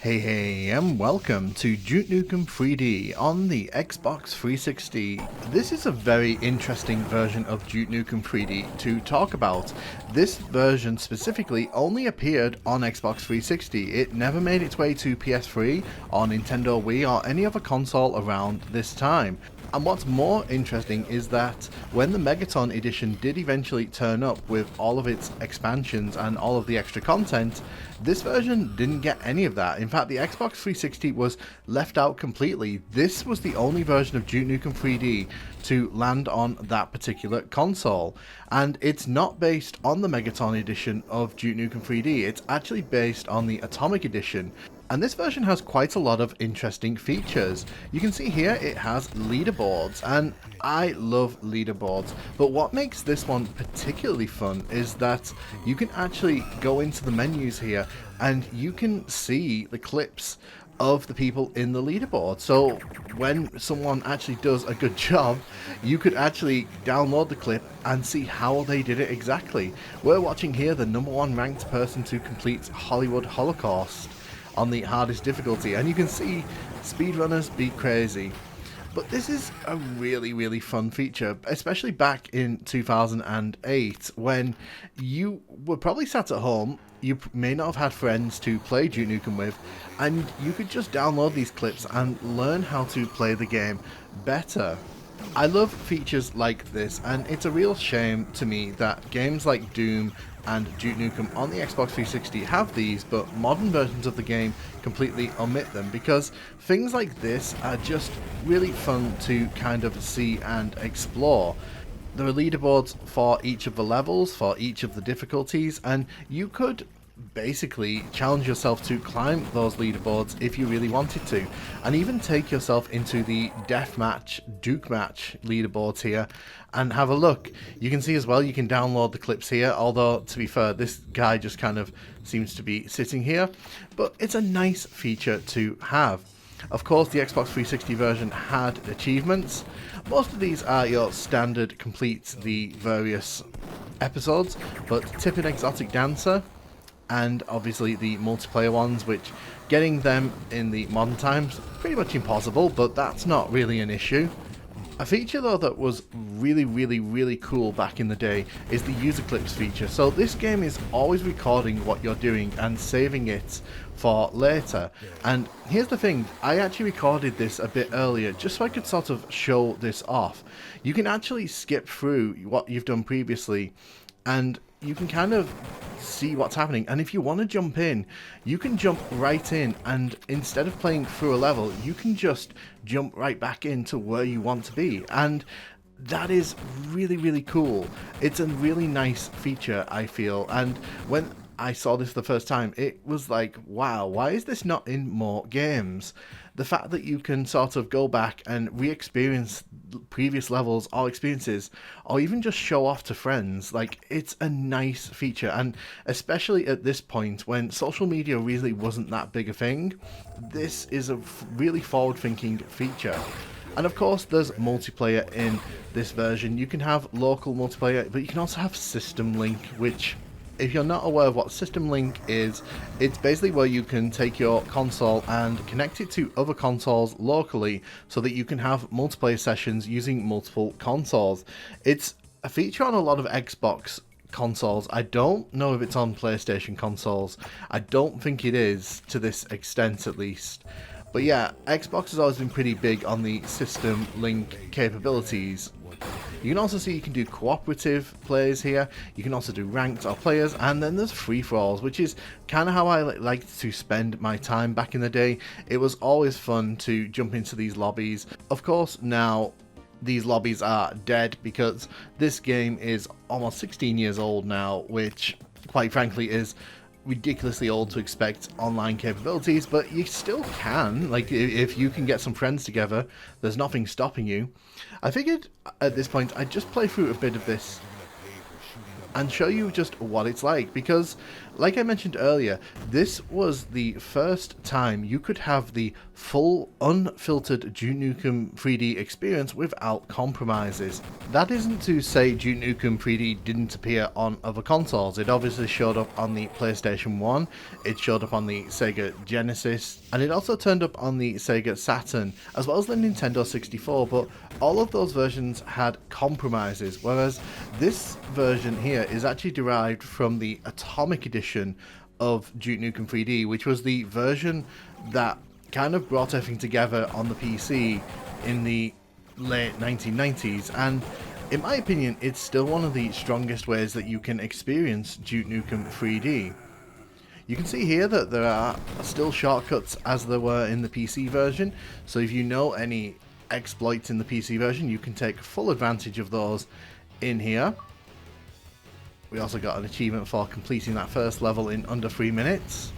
Hey, and welcome to Duke Nukem 3D on the Xbox 360. This is a very interesting version of Duke Nukem 3D to talk about. This version specifically only appeared on Xbox 360. It never made its way to PS3 or Nintendo Wii or any other console around this time. And what's more interesting is that when the Megaton edition did eventually turn up with all of its expansions and all of the extra content, this version didn't get any of that. In fact, the Xbox 360 was left out completely. This was the only version of Duke Nukem 3D to land on that particular console. And it's not based on the Megaton edition of Duke Nukem 3D, it's actually based on the Atomic edition. And this version has quite a lot of interesting features. You can see here it has leaderboards, and I love leaderboards, but what makes this one particularly fun is that you can actually go into the menus here and you can see the clips of the people in the leaderboard. So when someone actually does a good job, you could actually download the clip and see how they did it exactly. We're watching here the #1 ranked person to complete Hollywood Holocaust on the hardest difficulty, and you can see speedrunners be crazy. But this is a really fun feature, especially back in 2008 when you were probably sat at home, you may not have had friends to play Duke Nukem with, and you could just download these clips and learn how to play the game better. I love features like this, and it's a real shame to me that games like Doom and Duke Nukem on the Xbox 360 have these, but modern versions of the game completely omit them, because things like this are just really fun to kind of see and explore. There are leaderboards for each of the levels, for each of the difficulties, and you could basically challenge yourself to climb those leaderboards if you really wanted to, and even take yourself into the deathmatch, Duke match leaderboards here and have a look. You can see as well, you can download the clips here, although to be fair, this guy just kind of seems to be sitting here, but it's a nice feature to have. Of course, the Xbox 360 version had achievements. Most of these are your standard complete the various episodes, but Tip an Exotic Dancer, and obviously the multiplayer ones, which getting them in the modern times pretty much impossible, but that's not really an issue. A feature though that was really cool back in the day is the user clips feature. So this game is always recording what you're doing and saving it for later. And here's the thing, I actually recorded this a bit earlier just so I could sort of show this off. You can actually skip through what you've done previously and you can kind of see what's happening, and if you want to jump in, you can jump right in, and instead of playing through a level, you can just jump right back into where you want to be, and that is really cool. It's a really nice feature, I feel, and when I saw this the first time, it was like, wow, why is this not in more games? The fact that you can sort of go back and re-experience previous levels or experiences, or even just show off to friends, like, it's a nice feature, and especially at this point when social media really wasn't that big a thing, this is a really forward-thinking feature. And of course, there's multiplayer in this version. You can have local multiplayer, but you can also have System Link, which, if you're not aware of what System Link is, it's basically where you can take your console and connect it to other consoles locally so that you can have multiplayer sessions using multiple consoles. It's a feature on a lot of Xbox consoles. I don't know if it's on PlayStation consoles. I don't think it is, to this extent at least. But yeah, Xbox has always been pretty big on the System Link capabilities. You can also see you can do cooperative plays here, you can also do ranked or players, and then there's free-for-alls, which is kind of how I liked to spend my time back in the day. It was always fun to jump into these lobbies. Of course, now these lobbies are dead because this game is almost 16 years old now, which quite frankly is ridiculously old to expect online capabilities, but you still can. Like, if you can get some friends together, there's nothing stopping you. I figured at this point I'd just play through a bit of this and show you just what it's like, because Like I mentioned earlier, this was the first time you could have the full unfiltered Duke Nukem 3D experience without compromises. That isn't to say Duke Nukem 3D didn't appear on other consoles. It obviously showed up on the PlayStation 1, it showed up on the Sega Genesis, and it also turned up on the Sega Saturn, as well as the Nintendo 64, but all of those versions had compromises, whereas this version here is actually derived from the Atomic Edition of Duke Nukem 3D, which was the version that kind of brought everything together on the PC in the late 1990s, and in my opinion, it's still one of the strongest ways that you can experience Duke Nukem 3D. You can see here that there are still shortcuts as there were in the PC version, so if you know any exploits in the PC version, you can take full advantage of those in here. We also got an achievement for completing that first level in under 3 minutes.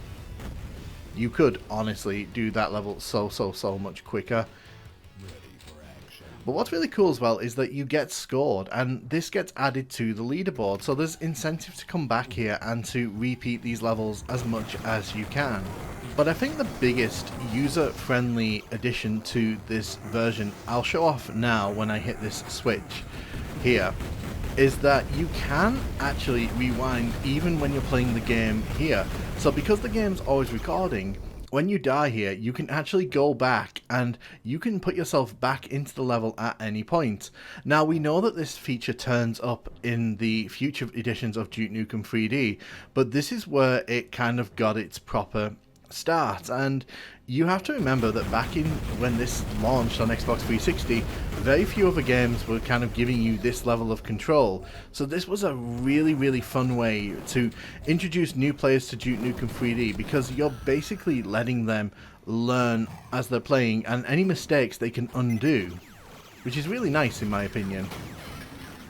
You could honestly do that level so much quicker. But what's really cool as well is that you get scored, and this gets added to the leaderboard, so there's incentive to come back here and to repeat these levels as much as you can. But I think the biggest user-friendly addition to this version, I'll show off now when I hit this switch here, is that you can actually rewind even when you're playing the game here. So because the game's always recording, when you die here, you can actually go back and you can put yourself back into the level at any point. Now, we know that this feature turns up in the future editions of Duke Nukem 3D, but this is where it kind of got its proper start, and you have to remember that back in when this launched on Xbox 360, very few other games were kind of giving you this level of control, so this was a really fun way to introduce new players to Duke Nukem 3D, because you're basically letting them learn as they're playing, and any mistakes they can undo, which is really nice in my opinion.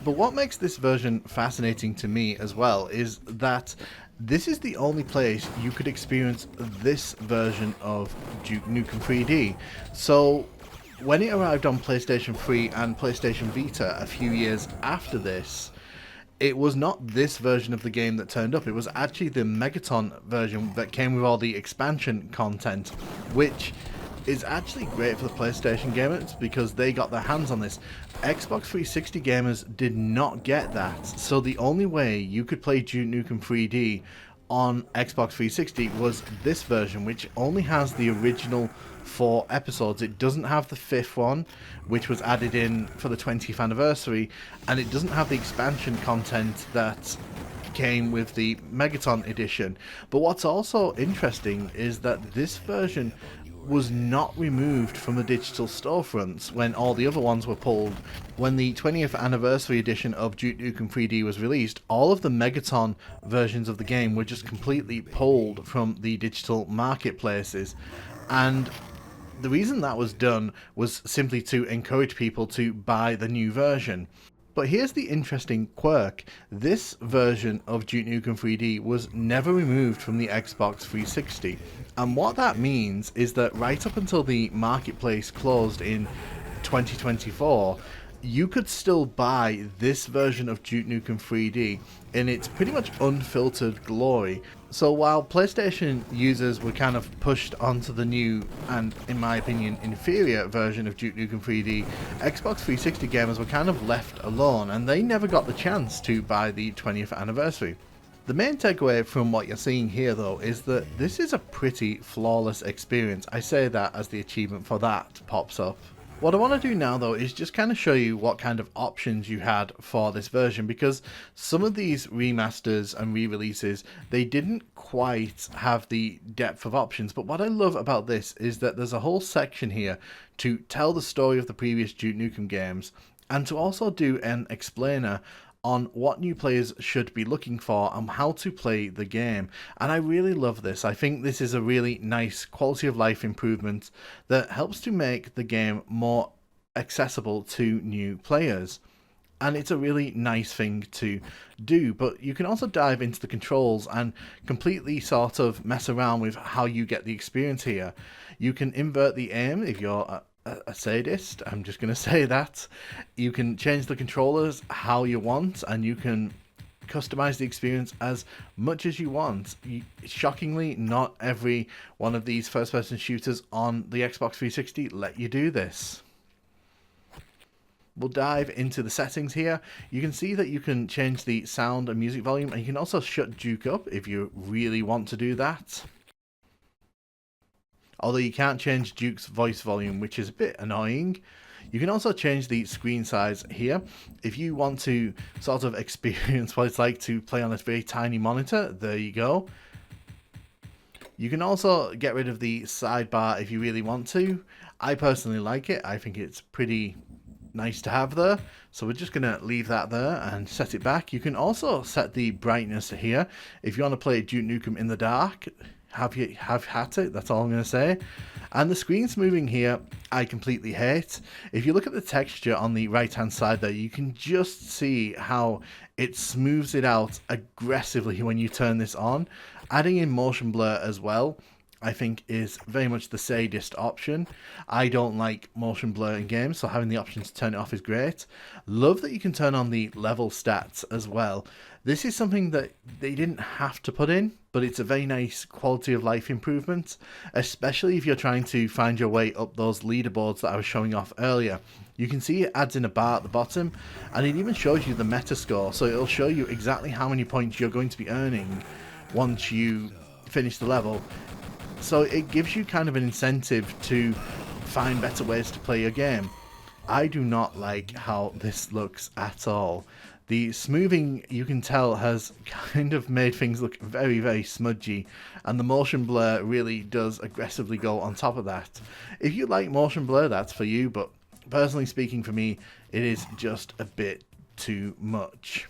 But what makes this version fascinating to me as well is that this is the only place you could experience this version of Duke Nukem 3D. So when it arrived on PlayStation 3 and PlayStation Vita a few years after this, it was not this version of the game that turned up. It was actually the Megaton version that came with all the expansion content, which is actually great for the PlayStation gamers because they got their hands on this. Xbox 360 gamers did not get that, so the only way you could play Duke Nukem 3D on Xbox 360 was this version, which only has the original 4 episodes. It doesn't have the 5th one, which was added in for the 20th anniversary, and it doesn't have the expansion content that came with the Megaton edition. But what's also interesting is that this version was not removed from the digital storefronts when all the other ones were pulled. When the 20th anniversary edition of Duke Nukem 3D was released, all of the Megaton versions of the game were just completely pulled from the digital marketplaces, and the reason that was done was simply to encourage people to buy the new version. But here's the interesting quirk. This version of Duke Nukem 3D was never removed from the Xbox 360. And what that means is that right up until the marketplace closed in 2024, you could still buy this version of Duke Nukem 3D in its pretty much unfiltered glory. So while PlayStation users were kind of pushed onto the new and, in my opinion, inferior version of Duke Nukem 3D, Xbox 360 gamers were kind of left alone, and they never got the chance to buy the 20th anniversary. The main takeaway from what you're seeing here, though, is that this is a pretty flawless experience. I say that as the achievement for that pops up. What I want to do now, though, is just kind of show you what kind of options you had for this version, because some of these remasters and re-releases, they didn't quite have the depth of options. But what I love about this is that there's a whole section here to tell the story of the previous Duke Nukem games, and to also do an explainer on what new players should be looking for and how to play the game. And I really love this. I think this is a really nice quality of life improvement that helps to make the game more accessible to new players. And it's a really nice thing to do, but you can also dive into the controls and completely sort of mess around with how you get the experience here. You can invert the aim if you're a sadist, I'm just going to say that. You can change the controllers how you want, and you can customize the experience as much as you want. Shockingly, not every one of these first-person shooters on the Xbox 360 let you do this. We'll dive into the settings here. You can see that you can change the sound and music volume, and you can also shut Duke up if you really want to do that. Although you can't change Duke's voice volume, which is a bit annoying. You can also change the screen size here. If you want to sort of experience what it's like to play on a very tiny monitor, there you go. You can also get rid of the sidebar if you really want to. I personally like it. I think it's pretty nice to have there, so we're just gonna leave that there and set it back. You can also set the brightness here if you want to play Duke Nukem in the dark. Have at it, that's all I'm gonna say. And the screen's moving here, I completely hate. If you look at the texture on the right hand side there, you can just see how it smooths it out aggressively when you turn this on. Adding in motion blur as well, I think, is very much the sadist option. I don't like motion blur in games, so having the option to turn it off is great. Love that you can turn on the level stats as well. This is something that they didn't have to put in, but it's a very nice quality of life improvement, especially if you're trying to find your way up those leaderboards that I was showing off earlier. You can see it adds in a bar at the bottom, and it even shows you the meta score, so it'll show you exactly how many points you're going to be earning once you finish the level. So it gives you kind of an incentive to find better ways to play your game. I do not like how this looks at all. The smoothing, you can tell, has kind of made things look very, very smudgy, and the motion blur really does aggressively go on top of that. If you like motion blur, that's for you, but personally speaking, for me, it is just a bit too much.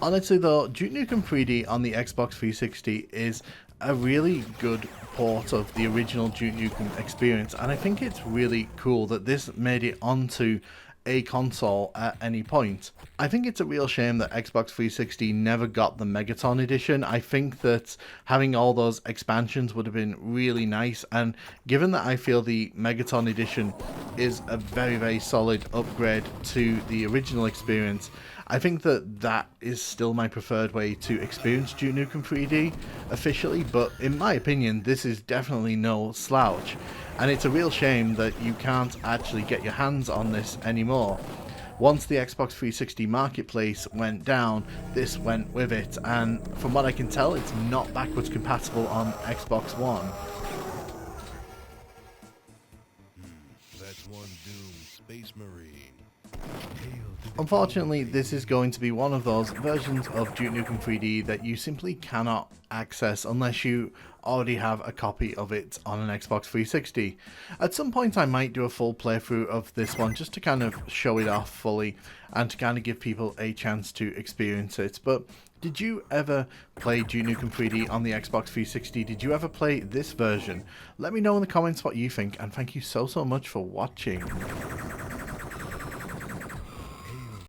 Honestly though, Duke Nukem 3D on the Xbox 360 is a really good port of the original Duke Nukem experience, and I think it's really cool that this made it onto a console at any point. I think it's a real shame that Xbox 360 never got the Megaton edition. I think that having all those expansions would have been really nice, and given that I feel the Megaton edition is a very, very solid upgrade to the original experience, I think that that is still my preferred way to experience Duke Nukem 3D officially, but in my opinion, this is definitely no slouch. And it's a real shame that you can't actually get your hands on this anymore. Once the Xbox 360 marketplace went down, this went with it, and from what I can tell, it's not backwards compatible on Xbox One. That's one doomed Space Marine. Unfortunately, this is going to be one of those versions of Duke Nukem 3D that you simply cannot access unless you already have a copy of it on an Xbox 360. At some point I might do a full playthrough of this one just to kind of show it off fully and to kind of give people a chance to experience it. But did you ever play Duke Nukem 3D on the Xbox 360? Did you ever play this version? Let me know in the comments what you think, and thank you so much for watching.